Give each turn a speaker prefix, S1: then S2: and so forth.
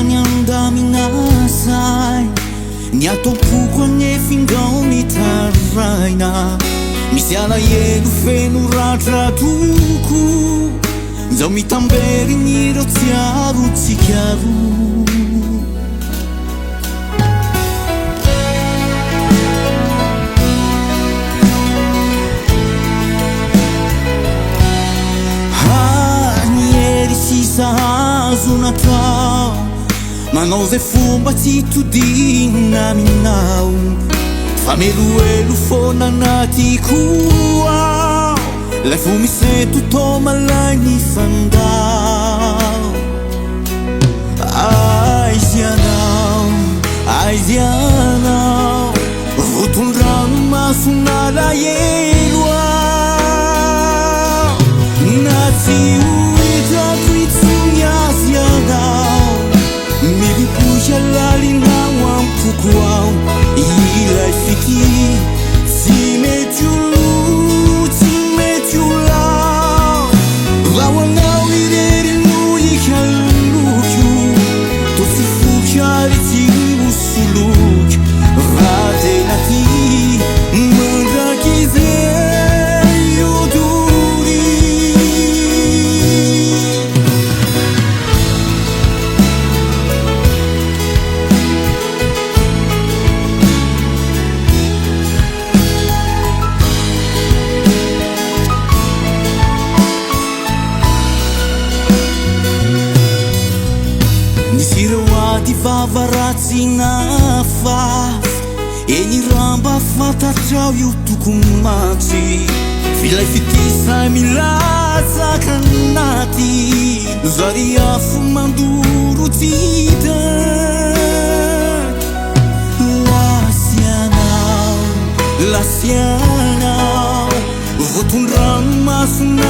S1: ny andaminasay ny atao-poko anefindao mitaraina misy alahelo feno ratra toko zao mitamberigny ireo tsiaro tsikaro azo natao manao zay fomba tsy todina aminao fa meloelo fona anaty koa lay vo miseto tao malagny fandao aizy anao votondrano masona lahelo na tsy lalinao ampoko ao ilay fity tsy mety olao vao anao irerino ikaloloko to tsy foky ary tsy mosoloky raha tena ty mandraky zay odory Nisiraoady vavaratsy nafafy eny ramba fantatrao io tokony matsy filay fitisay milatsaka anaty zary afo mandoro tsy hita lasianao votondrano masona